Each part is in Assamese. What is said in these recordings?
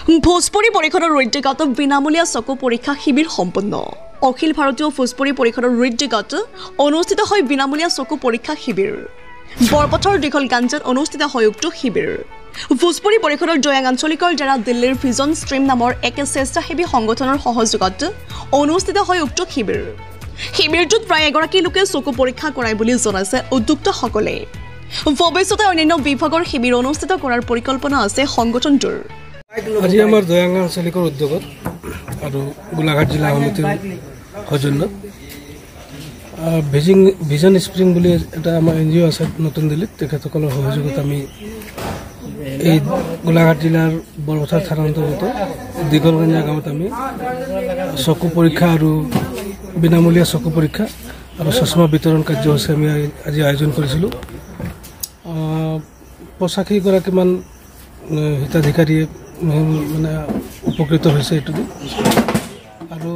ভোজপুৰী পৰিষদৰ ঋদ্ধিগত বিনামূলীয়া চকু পৰীক্ষা শিবিৰ সম্পন্ন। অখিল ভাৰতীয় ভোজপুৰী পৰিষদৰ ঋদ্ধিগত অনুষ্ঠিত হয় বিনামূলীয়া চকু পৰীক্ষা শিবিৰ। বৰপথাৰ দীঘলগাঞ্জাত অনুষ্ঠিত হয় উক্ত শিবিৰ। ভোজপুৰী পৰিষদৰ জয়াং আঞ্চলিকৰ দ্বাৰা দিল্লীৰ ভিজন ষ্ট্ৰীম নামৰ এক স্বেচ্ছাসেৱী সংগঠনৰ সহযোগত অনুষ্ঠিত হয় উক্ত শিবিৰ। শিবিৰটোত প্ৰায় ১ লোকে চকু পৰীক্ষা কৰায় বুলি জনাইছে উদ্যোক্তাসকলে। ভৱিষ্যতে অন্যান্য বিভাগৰ শিবিৰ অনুষ্ঠিত কৰাৰ পৰিকল্পনা আছে সংগঠনটোৰ। আজি আমাৰ জয়াং আঞ্চলিকৰ উদ্যোগত আৰু গোলাঘাট জিলা সমিতিৰ সৌজন্য ভিজন স্প্ৰিং বুলি এটা আমাৰ NGO আছে নতুন দিল্লীত, তেখেতসকলৰ সহযোগত আমি এই গোলাঘাট জিলাৰ বৰপথাৰ থানাৰ অন্তৰ্গত দীঘলগঞ্জা গাঁৱত আমি চকু পৰীক্ষা আৰু বিনামূলীয়া চকু পৰীক্ষা আৰু চশমা বিতৰণ কাৰ্যসূচী আমি আজি আয়োজন কৰিছিলোঁ। ৮৫গৰাকীমান হিতাধিকাৰীয়ে মানে উপকৃত হৈছে এইটো। আৰু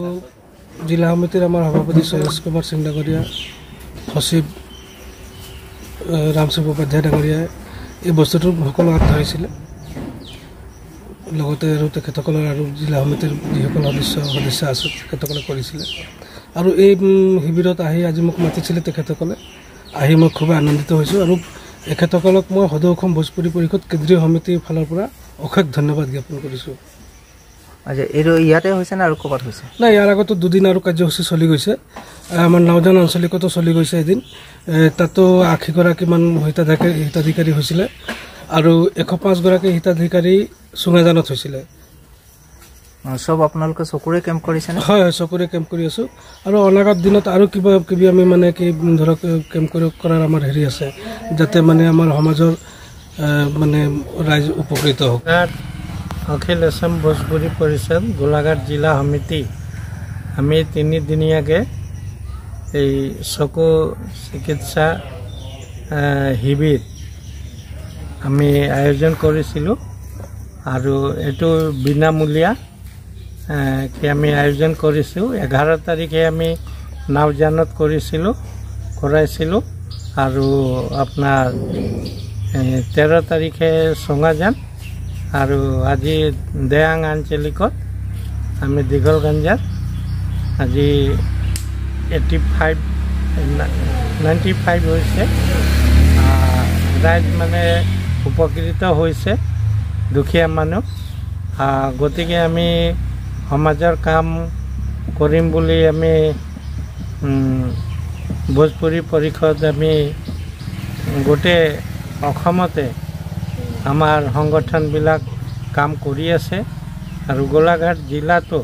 জিলা সমিতিৰ আমাৰ সভাপতি সৈয়দ কুমাৰ সিং ডাঙৰীয়া, সচিব ৰামশিৱ উপাধ্যায় ডাঙৰীয়াই এই বস্তুটো সকলো হাত ধৰিছিলে। লগতে আৰু তেখেতসকলৰ আৰু জিলা সমিতিৰ যিসকল সদস্য আছে তেখেতসকলে কৰিছিলে। আৰু এই শিবিৰত আহি আজি মোক মাতিছিলে তেখেতসকলে, আহি মই খুবেই আনন্দিত হৈছোঁ। আৰু এখেতসকলক মই সদৌ অসম ভোজপুৰী পৰিষদ কেন্দ্ৰীয় সমিতিৰ ফালৰ পৰা অশেষ ধন্যবাদ জ্ঞাপন কৰিছোঁ। আচ্ছা, এইটো ইয়াতে হৈছে না আৰু ক'ৰবাত হৈছে? নাই, ইয়াৰ আগতো দুদিন আৰু কাৰ্যসূচী চলি গৈছে। আমাৰ নওজান আঞ্চলিকতো চলি গৈছে এদিন, তাতো ৮০গৰাকীমান হিতাধিকাৰী হৈছিলে আৰু ১০৫গৰাকী হিতাধিকাৰী চুঙাজানত হৈছিলে। চব আপোনালোকে চকুৰে কেম্প কৰিছে? হয় হয়, চকুৰে কেম্প কৰি আছোঁ। আৰু অনাগত দিনত আৰু কিবা আমি মানে কি ধৰক কেম্প কৰাৰ আমাৰ হেৰি আছে, যাতে মানে আমাৰ সমাজৰ মানে ৰাইজ উপকৃত হওক। অখিল অসম ভোজপুৰী পৰিষদ গোলাঘাট জিলা সমিতি আমি 3দিনীয়াকৈ এই চকু চিকিৎসা শিবিৰ আমি আয়োজন কৰিছিলোঁ। আৰু এইটো বিনামূলীয়া আমি আয়োজন কৰিছোঁ। 11 তাৰিখে আমি নওজানত কৰাইছিলোঁ আৰু আপোনাৰ 13 তাৰিখে চুঙাজান আৰু আজি জয়াং আঞ্চলিকত আমি দীঘলগঞ্জাত আজি 95 হৈছে। ৰাইজ মানে উপকৃত হৈছে, দুখীয়া মানুহ। গতিকে আমি সমাজৰ কাম কৰিম বুলি আমি ভোজপুৰী পৰিষদ আমি গোটেই অসমতে আমাৰ সংগঠনবিলাক কাম কৰি আছে। আৰু গোলাঘাট জিলাতো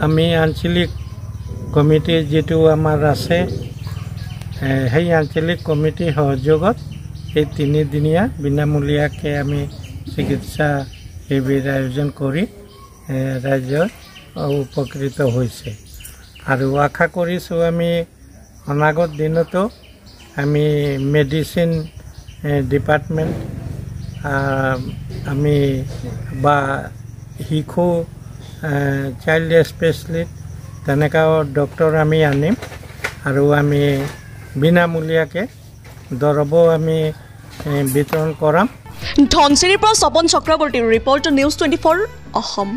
আমি আঞ্চলিক কমিটি যিটো আমাৰ আছে, সেই আঞ্চলিক কমিটিৰ সহযোগত এই 3দিনীয়া বিনামূলীয়াকৈ আমি চিকিৎসা শিবিৰ আয়োজন কৰি ৰাইজৰ উপকৃত হৈছে। আৰু আশা কৰিছোঁ আমি অনাগত দিনতো আমি মেডিচিন ডিপাৰ্টমেণ্ট আমি বা শিশু চাইল্ড স্পেচিয়েলিষ্ট তেনেকুৱাও ডক্টৰ আমি আনিম। আৰু আমি বিনামূলীয়াকৈ দৰৱো আমি বিতৰণ কৰাম। ধনচিৰিৰ পৰা স্বপন চক্ৰৱৰ্তীৰ ৰিপৰ্ট, নিউজ 24 অসম।